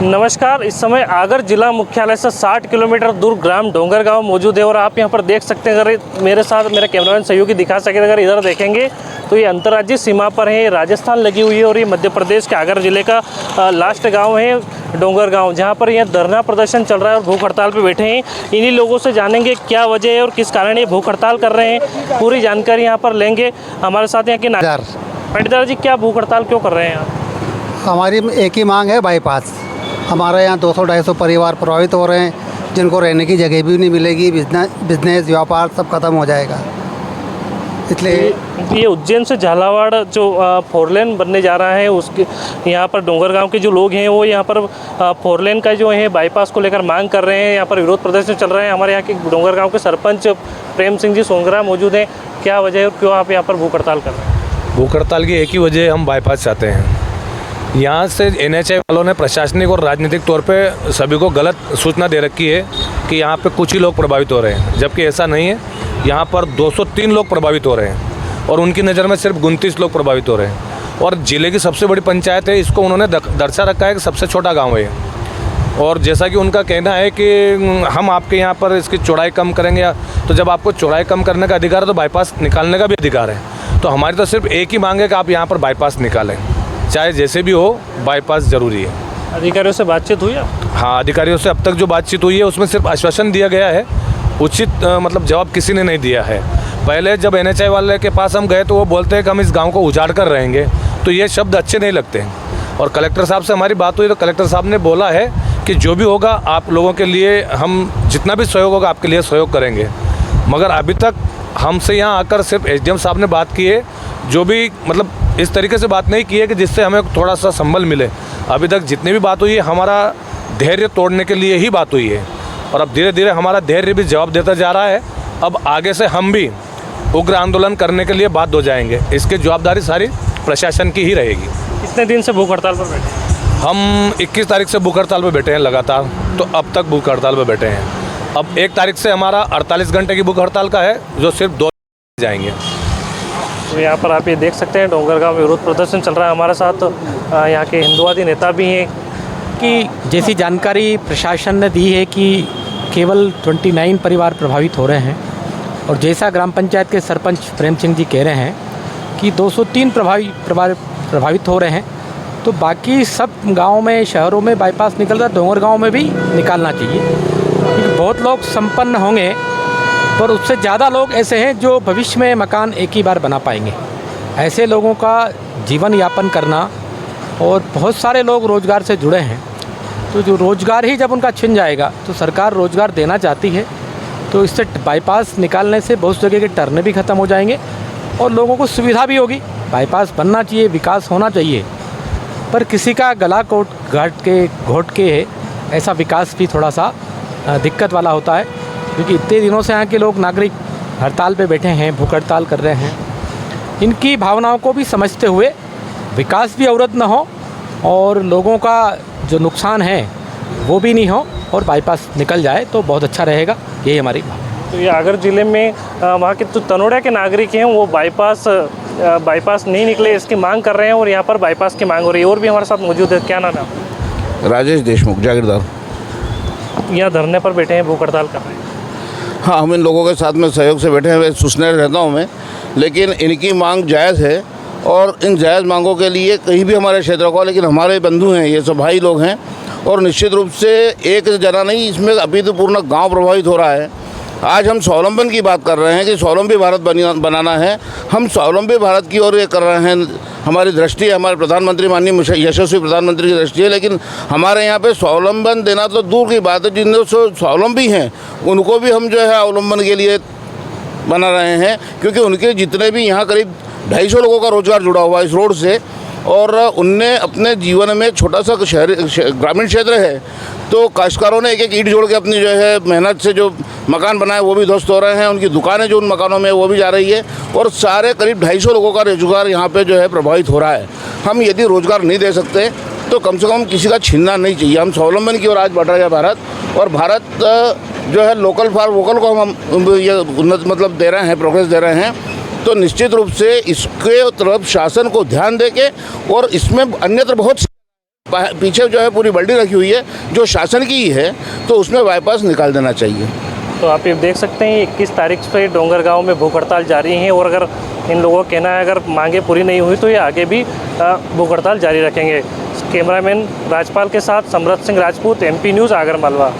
नमस्कार। इस समय आगर जिला मुख्यालय से 60 किलोमीटर दूर ग्राम डोंगरगांव मौजूद है और आप यहां पर देख सकते हैं। अगर मेरे साथ मेरा कैमरामैन सहयोगी दिखा सके, अगर इधर देखेंगे तो ये अंतर्राज्यीय सीमा पर है, राजस्थान लगी हुई है और ये मध्य प्रदेश के आगर जिले का लास्ट गांव है डोंगरगांव, जहां पर यह धरना प्रदर्शन चल रहा है और भूख हड़ताल पर बैठे हैं। इन्हीं लोगों से जानेंगे क्या वजह है और किस कारण ये भूख हड़ताल कर रहे हैं, पूरी जानकारी यहाँ पर लेंगे। हमारे साथ यहाँ के पंडित जी, क्या भूख हड़ताल क्यों कर रहे हैं आप? हमारी एक ही मांग है, बाईपास। हमारे यहाँ 200-250 परिवार प्रभावित हो रहे हैं, जिनको रहने की जगह भी नहीं मिलेगी, बिजनेस व्यापार सब खत्म हो जाएगा। इसलिए ये उज्जैन से झालावाड़ जो 4 लेन बनने जा रहा है, उसके यहाँ पर डोंगरगांव के जो लोग हैं वो यहाँ पर 4 लेन का जो है बाईपास को लेकर मांग कर रहे हैं। यहाँ पर विरोध प्रदर्शन चल रहे हैं। हमारे यहाँ के डोंगरगांव के सरपंच प्रेम सिंह जी सोंगरा मौजूद हैं। क्या वजह है और क्यों आप यहाँ पर भूख हड़ताल कर रहे हैं? भूख हड़ताल की एक ही वजह है, हम बाईपास चाहते हैं। यहाँ से NHAI वालों ने प्रशासनिक और राजनीतिक तौर पे सभी को गलत सूचना दे रखी है कि यहाँ पे कुछ ही लोग प्रभावित हो रहे हैं, जबकि ऐसा नहीं है। यहाँ पर 203 लोग प्रभावित हो रहे हैं और उनकी नज़र में सिर्फ 29 लोग प्रभावित हो रहे हैं। और ज़िले की सबसे बड़ी पंचायत है, इसको उन्होंने दर्शा रखा है कि सबसे छोटा गाँव है। और जैसा कि उनका कहना है कि हम आपके यहाँ पर इसकी चौड़ाई कम करेंगे, तो जब आपको चौड़ाई कम करने का अधिकार है तो बाईपास निकालने का भी अधिकार है। तो हमारी तो सिर्फ एक ही मांग है कि आप यहाँ पर बाईपास निकालें, चाहे जैसे भी हो, बाईपास ज़रूरी है। अधिकारियों से बातचीत हुई है? हाँ, अधिकारियों से अब तक जो बातचीत हुई है उसमें सिर्फ आश्वासन दिया गया है, उचित मतलब जवाब किसी ने नहीं दिया है। पहले जब NHAI वाले के पास हम गए तो वो बोलते हैं कि हम इस गांव को उजाड़ कर रहेंगे, तो ये शब्द अच्छे नहीं लगते। और कलेक्टर साहब से हमारी बात हुई तो कलेक्टर साहब ने बोला है कि जो भी होगा आप लोगों के लिए, हम जितना भी सहयोग होगा आपके लिए सहयोग करेंगे। मगर अभी तक हमसे यहाँ आकर सिर्फ SDM साहब ने बात की है, जो भी मतलब इस तरीके से बात नहीं की है कि जिससे हमें थोड़ा सा संबल मिले। अभी तक जितनी भी बात हुई है हमारा धैर्य तोड़ने के लिए ही बात हुई है, और अब धीरे धीरे हमारा धैर्य भी जवाब देता जा रहा है। अब आगे से हम भी उग्र आंदोलन करने के लिए बाध्य हो जाएंगे। इसकी जवाबदारी सारी प्रशासन की ही रहेगी। कितने दिन से भूख हड़ताल पर बैठे? हम 21 तारीख से भूख हड़ताल पर बैठे हैं लगातार, तो अब तक भूख हड़ताल पर बैठे हैं। अब 1 तारीख से हमारा 48 घंटे की भूख हड़ताल का है, जो सिर्फ 2 जाएंगे। तो यहाँ पर आप ये देख सकते हैं डोंगरगांव में विरोध प्रदर्शन चल रहा है। हमारे साथ यहाँ के हिंदुवादी नेता भी हैं। कि जैसी जानकारी प्रशासन ने दी है कि केवल 29 परिवार प्रभावित हो रहे हैं, और जैसा ग्राम पंचायत के सरपंच प्रेम सिंह जी कह रहे हैं कि 203 प्रभावित हो रहे हैं, तो बाकी सब गाँव में, शहरों में बाईपास निकल रहा है, डोंगरगांव में भी निकालना चाहिए। क्योंकि बहुत लोग संपन्न होंगे, पर उससे ज़्यादा लोग ऐसे हैं जो भविष्य में मकान एक ही बार बना पाएंगे। ऐसे लोगों का जीवन यापन करना, और बहुत सारे लोग रोज़गार से जुड़े हैं, तो जो रोज़गार ही जब उनका छिन जाएगा, तो सरकार रोज़गार देना चाहती है, तो इससे बाईपास निकालने से बहुत जगह के टर्ने भी ख़त्म हो जाएंगे और लोगों को सुविधा भी होगी। बाईपास बनना चाहिए, विकास होना चाहिए, पर किसी का गला घोट के ऐसा विकास भी थोड़ा सा दिक्कत वाला होता है। क्योंकि इतने दिनों से यहाँ के लोग नागरिक हड़ताल पे बैठे हैं, भूख हड़ताल कर रहे हैं। इनकी भावनाओं को भी समझते हुए विकास भी अवरुद्ध न हो और लोगों का जो नुकसान है वो भी नहीं हो, और बाईपास निकल जाए तो बहुत अच्छा रहेगा, यही हमारी भावना। तो ये आगर जिले में वहाँ के जो तनोड़ा के नागरिक हैं वो बाईपास नहीं निकले, इसकी मांग कर रहे हैं और यहाँ पर बाईपास की मांग हो रही है। और भी हमारे साथ मौजूद है। क्या नाम है? राजेश देशमुख, जागीरदार। यहाँ धरने पर बैठे हैं, भूख हड़ताल कर रहे हैं। हाँ, हम इन लोगों के साथ में सहयोग से बैठे हैं, सुनने रहता हूँ मैं, लेकिन इनकी मांग जायज़ है और इन जायज़ मांगों के लिए कहीं भी हमारे क्षेत्र को, लेकिन हमारे बंधु हैं, ये सब भाई लोग हैं, और निश्चित रूप से एक जना नहीं, इसमें अभी तो पूर्ण गांव प्रभावित हो रहा है। आज हम स्वावलंबन की बात कर रहे हैं कि स्वावलंबी भारत बनाना है। हम स्वावलंबी भारत की ओर ये कर रहे हैं, हमारी दृष्टि है, हमारे प्रधानमंत्री माननीय यशस्वी प्रधानमंत्री की दृष्टि है। लेकिन हमारे यहाँ पे स्वावलंबन देना तो दूर की बात है, जिन स्वावलंबी हैं उनको भी हम जो है अवलंबन के लिए बना रहे हैं, क्योंकि उनके जितने भी यहाँ करीब 250 लोगों का रोजगार जुड़ा हुआ है इस रोड से, और उनने अपने जीवन में छोटा सा ग्रामीण क्षेत्र है, तो काश्तकारों ने एक ईंट जोड़ के अपनी जो है मेहनत से जो मकान बनाए वो भी ध्वस्त हो रहे हैं, उनकी दुकानें जो उन मकानों में वो भी जा रही है, और सारे करीब 250 लोगों का रोजगार यहाँ पे जो है प्रभावित हो रहा है। हम यदि रोजगार नहीं दे सकते तो कम से कम किसी का छीनना नहीं चाहिए। हम स्वावलंबन की ओर आज बढ़ रहा है भारत, और भारत जो है लोकल फॉर वोकल को हम ये उन्नत मतलब दे रहे हैं, प्रोग्रेस दे रहे हैं। तो निश्चित रूप से इसके तरफ शासन को ध्यान देके, और इसमें अन्यत्र बहुत पीछे जो है पूरी बिल्डिंग रखी हुई है जो शासन की ही है, तो उसमें बाईपास निकाल देना चाहिए। तो आप ये देख सकते हैं 21 तारीख से डोंगरगांव में भूख हड़ताल जारी है और अगर इन लोगों का कहना है अगर मांगे पूरी नहीं हुई तो ये आगे भी भूख हड़ताल जारी रखेंगे। कैमरामैन राजपाल के साथ समृत सिंह राजपूत, MP न्यूज़, आगरमालवा।